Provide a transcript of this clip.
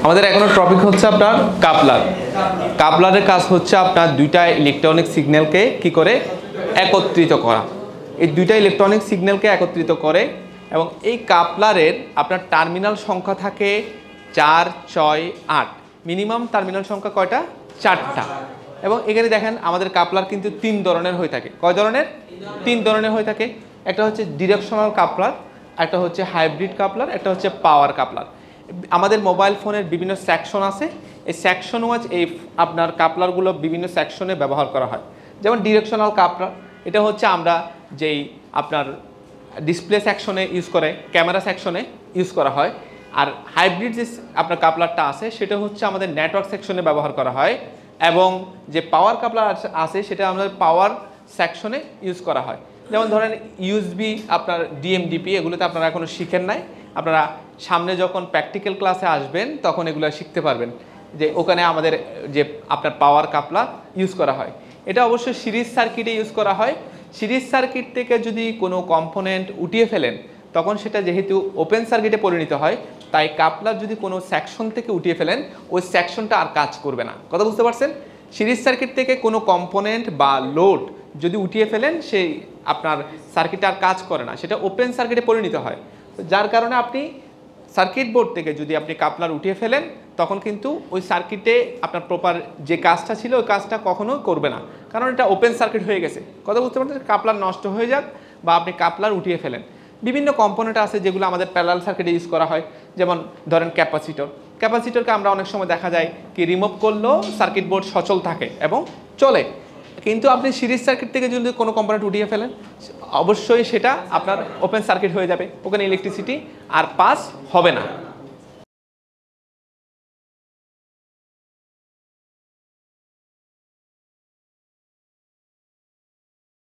আমাদের এখনো টপিক হচ্ছে আপনার কাপলার। কাপলারের কাজ হচ্ছে আপনার দুইটা ইলেকট্রনিক সিগন্যালকে কি করে একত্রিত করা। এই দুইটা ইলেকট্রনিক সিগন্যালকে একত্রিত করে এবং এই কাপলারের আপনার টার্মিনাল সংখ্যা থাকে 4, 6, 8। মিনিমাম টার্মিনাল সংখ্যা কয়টা? 4টা। এবং এখানে দেখেন আমাদের কাপলার কিন্তু 3 ধরনের হয়ে থাকে। কয় ধরনের? 3 ধরনের হয়ে থাকে। একটা হচ্ছে ডিরেকশনাল কাপলার, একটা হচ্ছে হাইব্রিড কাপলার, একটা হচ্ছে পাওয়ার কাপলার। আমাদের মোবাইল ফোনের বিভিন্ন সেকশন আছে, এই সেকশন ওয়াইজ এই আপনার কাপলারগুলো বিভিন্ন সেকশনে ব্যবহার করা হয়। যেমন ডিরেকশনাল কাপলার, এটা হচ্ছে আমরা যেই আপনার ডিসপ্লে সেকশনে ইউজ করে, ক্যামেরা সেকশনে ইউজ করা হয়। আর হাইব্রিড যে আপনার কাপলারটা আছে সেটা হচ্ছে আমাদের নেটওয়ার্ক সেকশনে ব্যবহার করা হয়। এবং যে পাওয়ার কাপলার আছে সেটা আমাদের পাওয়ার সেকশনে ইউজ করা হয়। যেমন ধরেন ইউএসবি, আপনার ডিএমডিপি, এগুলোতে আপনারা এখনও শিখেন নাই। আপনারা সামনে যখন প্র্যাকটিক্যাল ক্লাসে আসবেন তখন এগুলো শিখতে পারবেন যে ওখানে আমাদের যে আপনার পাওয়ার কাপলার ইউজ করা হয়। এটা অবশ্যই সিরিজ সার্কিটে ইউজ করা হয়। সিরিজ সার্কিট থেকে যদি কোনো কম্পোনেন্ট উঠিয়ে ফেলেন তখন সেটা যেহেতু ওপেন সার্কিটে পরিণত হয়, তাই কাপলার যদি কোনো সেকশন থেকে উঠিয়ে ফেলেন ওই সেকশনটা আর কাজ করবে না। কথা বুঝতে পারছেন? সিরিজ সার্কিট থেকে কোনো কম্পোনেন্ট বা লোড যদি উঠিয়ে ফেলেন সেই আপনার সার্কিট আর কাজ করে না, সেটা ওপেন সার্কিটে পরিণত হয়। যার কারণে আপনি সার্কিট বোর্ড থেকে যদি আপনি কাপলার উঠিয়ে ফেলেন তখন কিন্তু ওই সার্কিটে আপনার প্রপার যে কাজটা ছিল ওই কাজটা কখনো করবে না, কারণ এটা ওপেন সার্কিট হয়ে গেছে। কথা বুঝতে পারছেন? কাপলার নষ্ট হয়ে যাক বা আপনি কাপলার উঠিয়ে ফেলেন। বিভিন্ন কম্পোনেন্ট আছে যেগুলো আমাদের প্যারালাল সার্কিটে ইউজ করা হয়। যেমন ধরেন ক্যাপাসিটর। ক্যাপাসিটরকে আমরা অনেক সময় দেখা যায় কি রিমুভ করলেও সার্কিট বোর্ড সচল থাকে এবং চলে। কিন্তু আপনি সিরিজ সার্কিট থেকে যদি কোনো কম্পোনেন্ট উঠিয়ে ফেলেন অবশ্যই সেটা আপনার ওপেন সার্কিট হয়ে যাবে, ওখানে ইলেকট্রিসিটি আর পাস হবে না।